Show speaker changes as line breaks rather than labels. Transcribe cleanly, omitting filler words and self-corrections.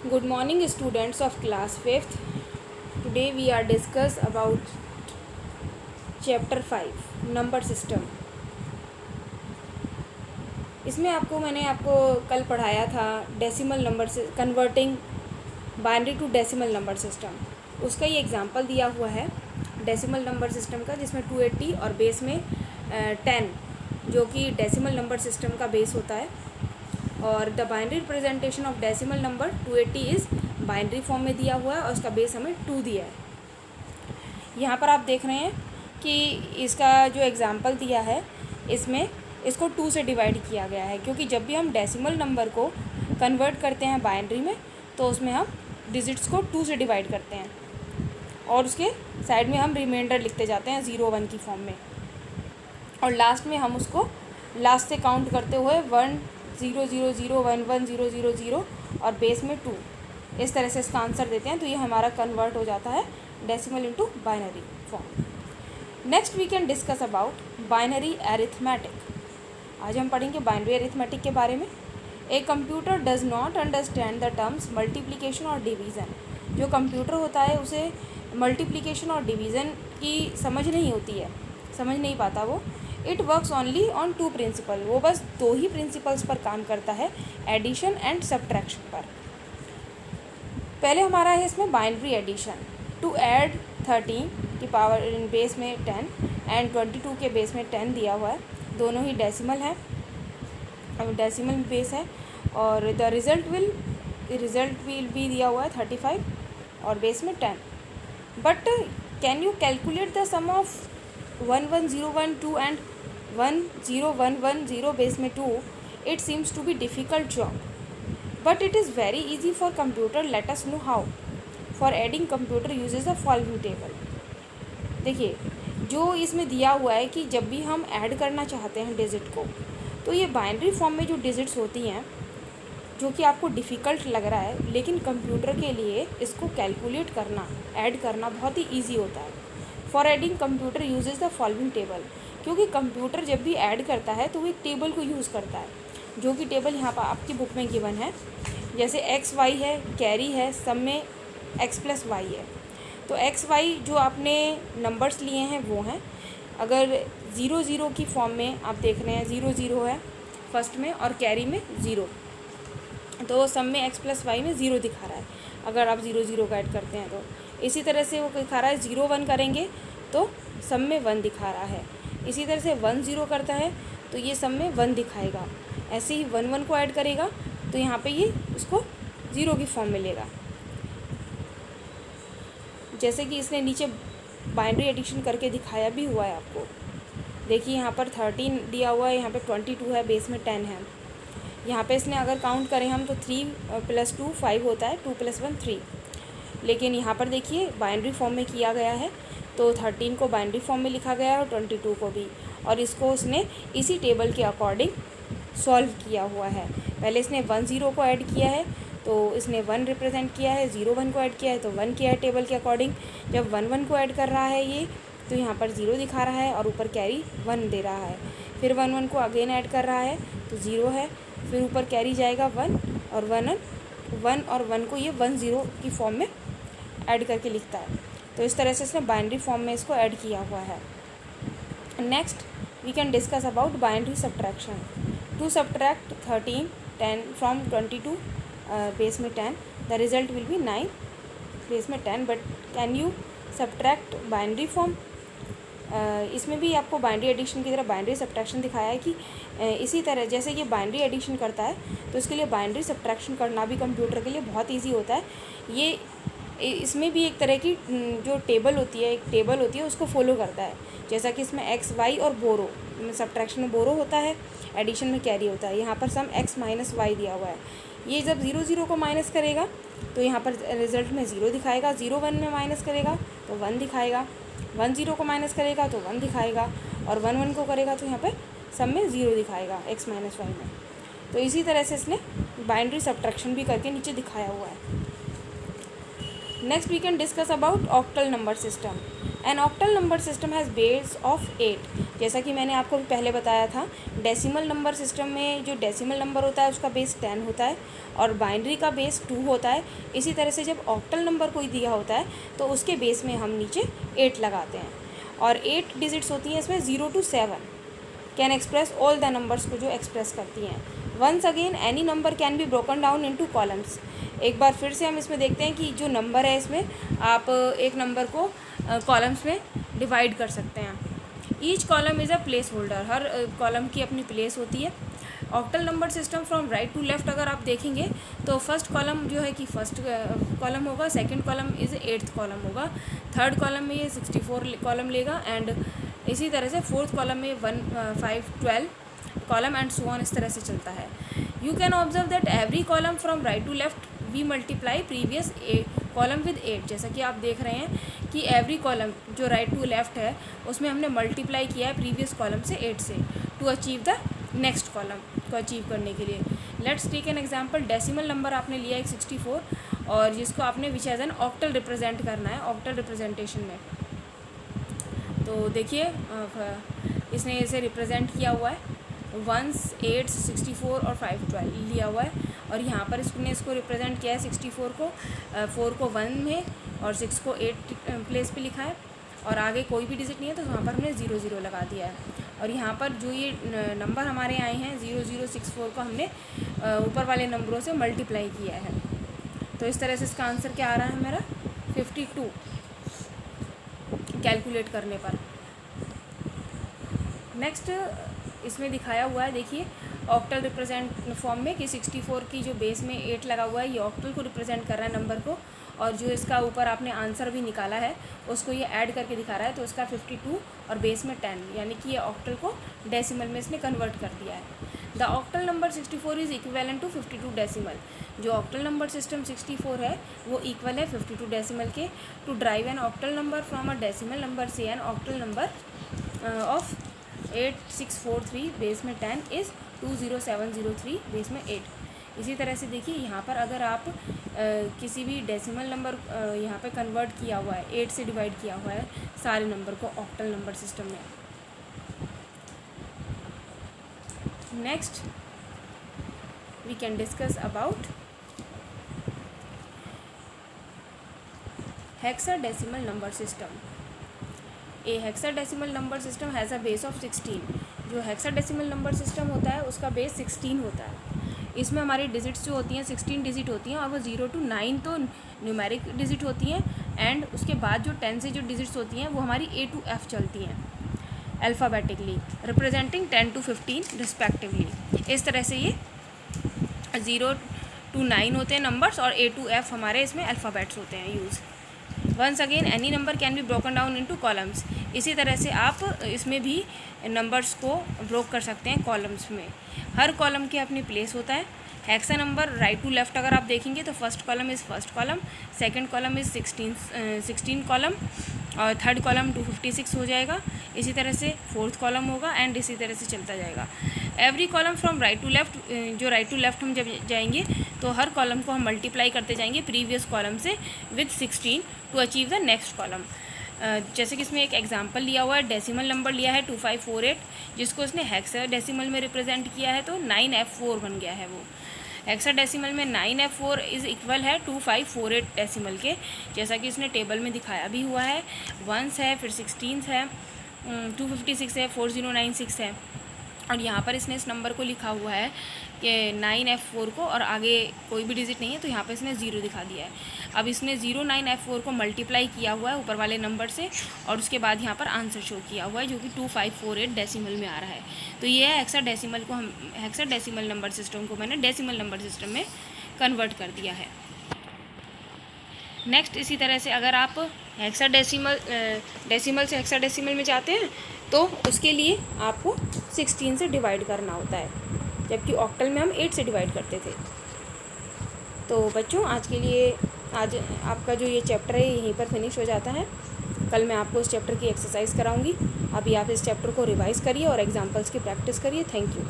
Good morning students of class 5th. Today we are discuss about chapter 5 number system. इसमें मैंने आपको कल पढ़ाया था डेसिमल नंबर से converting binary to decimal number system. उसका ये एग्जांपल दिया हुआ है डेसिमल नंबर सिस्टम का, जिसमें 280 और बेस में 10 जो कि डेसिमल नंबर सिस्टम का बेस होता है. और the binary representation of decimal number 280 is binary form में दिया हुआ है और उसका बेस हमें 2 दिया है. यहाँ पर आप देख रहे हैं कि इसका जो एग्ज़ाम्पल दिया है इसमें इसको 2 से डिवाइड किया गया है, क्योंकि जब भी हम डेसिमल नंबर को कन्वर्ट करते हैं बाइनरी में तो उसमें हम डिजिट्स को 2 से डिवाइड करते हैं और उसके साइड में हम रिमाइंडर लिखते जाते हैं 0 1 की फॉर्म में, और लास्ट में हम उसको लास्ट से काउंट करते हुए 1 0 0 0 1 1 0 0 0 और बेस में 2 इस तरह से इसका आंसर देते हैं. तो ये हमारा कन्वर्ट हो जाता है decimal into binary form. Next we can discuss about binary arithmetic. आज हम पढ़ेंगे बाइनरी अरिथमेटिक के बारे में. A computer does not understand the terms multiplication और डिवीज़न. जो कंप्यूटर होता है उसे मल्टीप्लिकेशन और डिवीज़न की समझ नहीं होती है, समझ नहीं पाता वो. It works only on 2 principle. वो बस 2 ही प्रिंसिपल्स पर काम करता है, एडिशन एंड सब्ट्रैक्शन पर. पहले हमारा है इसमें बाइनरी एडिशन. टू ऐड 13 की पावर इन बेस में 10 एंड 22 के बेस में 10 दिया हुआ है. दोनों ही डेसिमल है, डेसिमल बेस है. और द रिज़ल्ट विल बी दिया हुआ है 35 और बेस में 10. But can you calculate the sum of 1 1 0 1 2 and 1 0 1 1 0 base में 2? It seems to be difficult job, but it is very easy for computer. Let us know how. For adding, computer uses the following table. देखिए, जो इसमें दिया हुआ है कि जब भी हम ऐड करना चाहते हैं डिजिट को, तो ये बाइनरी फॉर्म में जो डिजिट्स होती हैं जो कि आपको डिफ़िकल्ट लग रहा है, लेकिन कंप्यूटर के लिए इसको कैलकुलेट करना, ऐड करना बहुत ही ईजी होता है. For adding, computer uses the following table. क्योंकि कंप्यूटर जब भी ऐड करता है तो वो एक टेबल को यूज़ करता है, जो कि टेबल यहाँ पर आपकी बुक में गिवन है. जैसे एक्स वाई है, कैरी है, सब में एक्स प्लस वाई है. तो एक्स वाई जो आपने नंबर्स लिए हैं वो हैं. अगर 0 0 की फॉर्म में आप देख रहे हैं 0 0 है फर्स्ट में और कैरी में 0, तो सब में एक्स प्लस वाई में 0 दिखा रहा है अगर आप 0 0 का ऐड करते हैं तो. इसी तरह से वो दिखा रहा है 0 1 करेंगे तो सब में 1 दिखा रहा है. इसी तरह से 1 0 करता है तो ये सब में 1 दिखाएगा. ऐसे ही 1 1 को ऐड करेगा तो यहाँ पे ये उसको 0 की फॉर्म में लेगा. जैसे कि इसने नीचे बाइनरी एडिशन करके दिखाया भी हुआ है आपको. देखिए यहाँ पर 13 दिया हुआ है, यहाँ पे 22 है, बेस में 10 है. यहाँ पे इसने अगर काउंट करें हम तो 3 + 2 5 होता है, 2 + 1 3. लेकिन यहाँ पर देखिए बाइनरी फॉर्म में किया गया है तो 13 को बाइनरी फॉर्म में लिखा गया है और 22 को भी, और इसको उसने इसी टेबल के अकॉर्डिंग सॉल्व किया हुआ है. पहले इसने 1 0 को ऐड किया है तो इसने 1 रिप्रेजेंट किया है, 0 1 को ऐड किया है तो 1 किया है टेबल के अकॉर्डिंग. जब 1 1 को ऐड कर रहा है ये तो यहाँ पर 0 दिखा रहा है और ऊपर कैरी 1 दे रहा है. फिर 1 1 को अगेन ऐड कर रहा है तो 0 है, फिर ऊपर कैरी जाएगा 1 और 1 और 1 को ये 1 0 की फॉर्म में ऐड करके लिखता है. तो इस तरह से इसने बाइनरी फॉर्म में इसको ऐड किया हुआ है. Next we can discuss about binary subtraction. To subtract 13 10 from 22 base में 10, the result will be 9 base में 10. But can you subtract binary form? इसमें भी आपको बाइनरी एडिशन की तरह बाइनरी सब्ट्रैक्शन दिखाया है कि इसी तरह जैसे ये बाइनरी एडिशन करता है तो इसके लिए बाइनरी सब्ट्रैक्शन करना भी कंप्यूटर के लिए बहुत ईजी होता है. ये इसमें भी एक तरह की जो टेबल होती है, एक टेबल होती है, उसको फॉलो करता है. जैसा कि इसमें एक्स वाई और बोरो, सब्ट्रैक्शन में बोरो होता है, एडिशन में कैरी होता है. यहाँ पर सम एक्स माइनस वाई दिया हुआ है. ये जब 0 0 को माइनस करेगा तो यहाँ पर रिज़ल्ट में 0 दिखाएगा. 0 1 में माइनस करेगा तो 1 दिखाएगा. 1 0 को माइनस करेगा तो 1 दिखाएगा, और 1 1 को करेगा तो यहाँ पर सब में 0 दिखाएगा एक्स माइनस वाई में. तो इसी तरह से इसने बाइनरी सब्ट्रैक्शन भी करके नीचे दिखाया हुआ है. Next we can discuss about octal number system. An octal number system has base of 8। जैसा कि मैंने आपको पहले बताया था, डेसिमल नंबर सिस्टम में जो डेसिमल नंबर होता है उसका बेस 10 होता है और बाइनरी का बेस 2 होता है। इसी तरह से जब ऑक्टल नंबर कोई दिया होता है तो उसके बेस में हम नीचे 8 लगाते हैं। और 8 डिजिट्स होती हैं इसमें 0 to 7 can express all the numbers को जो एक्सप्रेस करती हैं। Once again any number can be broken down into columns. एक बार फिर से हम इसमें देखते हैं कि जो नंबर है इसमें आप एक नंबर को कॉलम्स में डिवाइड कर सकते हैं। Each column is a place holder. हर कॉलम की अपनी प्लेस होती है। Octal number system from right to left अगर आप देखेंगे तो फर्स्ट कॉलम जो है कि फर्स्ट कॉलम होगा, second column is 8th column होगा, थर्ड कॉलम में ये 64 कॉलम लेगा एंड इसी तरह से फोर्थ कॉलम में 1 5 12 कॉलम एंड सो ऑन, इस तरह से चलता है। You can observe that every column from right to left we multiply previous column with 8। जैसा कि आप देख रहे हैं कि एवरी कॉलम जो राइट टू लेफ्ट है उसमें हमने मल्टीप्लाई किया है प्रीवियस कॉलम से 8 से to achieve the next column को अचीव करने के लिए। Let's take an example. Decimal number आपने लिया है 64 और जिसको आपने which as an octal represent करना है ऑक्टल रिप्रेजेंटेशन में। तो देखिए इसने इसे रिप्रेजेंट किया हुआ है 1 8 64 और 5 12 लिया हुआ है और यहाँ पर इसको रिप्रेजेंट किया है 64 को 4 को 1 में और 6 को 8 प्लेस पे लिखा है और आगे कोई भी डिजिट नहीं है तो वहाँ पर हमने 0 0 लगा दिया है। और यहाँ पर जो ये नंबर हमारे आए हैं 0 0 6 4 को हमने ऊपर वाले नंबरों से मल्टीप्लाई किया है। तो इस तरह से इसका आंसर क्या आ रहा है मेरा 52 कैलकुलेट करने पर। नेक्स्ट इसमें दिखाया हुआ है, देखिए ऑक्टल रिप्रेजेंट फॉर्म में कि 64 की जो बेस में 8 लगा हुआ है ये ऑक्टल को रिप्रेजेंट कर रहा है नंबर को, और जो इसका ऊपर आपने आंसर भी निकाला है उसको ये ऐड करके दिखा रहा है। तो इसका 52 और बेस में 10 यानी कि ये ऑक्टल को डेसिमल में इसने कन्वर्ट कर दिया है। The octal number 64 is equivalent to 52 decimal. जो ऑक्टल नंबर सिस्टम 64 है वो इक्वल है 52 डेसिमल के। To drive an octal number from a decimal number से an octal number of 8643 base में 10 इज़ 20703 बेस में 8। इसी तरह से देखिए यहाँ पर अगर आप किसी भी डेसिमल नंबर यहाँ पे कन्वर्ट किया हुआ है 8 से डिवाइड किया हुआ है सारे नंबर को ऑक्टल नंबर सिस्टम में। Next we can discuss about hexadecimal number system. A hexadecimal number system has a base of 16। जो हेक्साडेसिमल नंबर सिस्टम होता है उसका बेस 16 होता है। इसमें हमारी डिजिट्स जो होती हैं 16 डिजिट होती हैं और वो 0 to 9 तो न्यूमेरिक डिजिट होती हैं एंड उसके बाद जो 10 से जो डिजिट्स होती हैं वो हमारी A to F चलती हैं अल्फ़ाबेटिकली, रिप्रेजेंटिंग 10 to 15 रिस्पेक्टिवली। इस तरह से ये 0 to 9 होते हैं नंबर्स और A to F हमारे इसमें अल्फ़ाबेट्स होते हैं use. Once again any number can be broken down into columns. इसी तरह से आप इसमें भी नंबर्स को ब्रोक कर सकते हैं कॉलम्स में। हर कॉलम के अपनी प्लेस होता है। Hexa number right to left अगर आप देखेंगे तो first column is first column, second column is 16 column और थर्ड कॉलम 256 हो जाएगा। इसी तरह से फोर्थ कॉलम होगा एंड इसी तरह से चलता जाएगा। Every column from right to left, जो राइट टू लेफ्ट हम जब जाएंगे तो हर कॉलम को हम मल्टीप्लाई करते जाएंगे प्रीवियस कॉलम से with 16 to achieve the next column. जैसे कि इसमें एक एग्जांपल लिया हुआ है, डेसिमल नंबर लिया है 2548 जिसको इसने हेक्साडेसिमल में रिप्रेजेंट किया है तो 9F4 बन गया है वो। हेक्साडेसिमल में 9F4 इज़ इक्वल है 2548 डेसिमल के, जैसा कि इसने टेबल में दिखाया भी हुआ है। 1s है, फिर 16s है, 256 है, 4096 है और यहाँ पर इसने इस नंबर को लिखा हुआ है कि 9F4 को और आगे कोई भी डिजिट नहीं है तो यहाँ पे इसने 0 दिखा दिया है। अब इसने 09F4 को मल्टीप्लाई किया हुआ है ऊपर वाले नंबर से और उसके बाद यहाँ पर आंसर शो किया हुआ है जो कि 2548 डेसिमल में आ रहा है। तो ये है हेक्साडेसिमल को हम हेक्साडेसिमल नंबर सिस्टम को मैंने डेसिमल नंबर सिस्टम में कन्वर्ट कर दिया है। नेक्स्ट इसी तरह से अगर आप हेक्साडेसिमल डेसिमल से हेक्साडेसिमल में जाते हैं तो उसके लिए आपको 16 से डिवाइड करना होता है, जबकि ऑक्टल में हम 8 से डिवाइड करते थे। तो बच्चों आज के लिए आज आपका जो ये चैप्टर है यहीं पर फिनिश हो जाता है। कल मैं आपको इस चैप्टर की एक्सरसाइज कराऊंगी। अभी आप इस चैप्टर को रिवाइज़ करिए और एग्जांपल्स की प्रैक्टिस करिए। Thank you.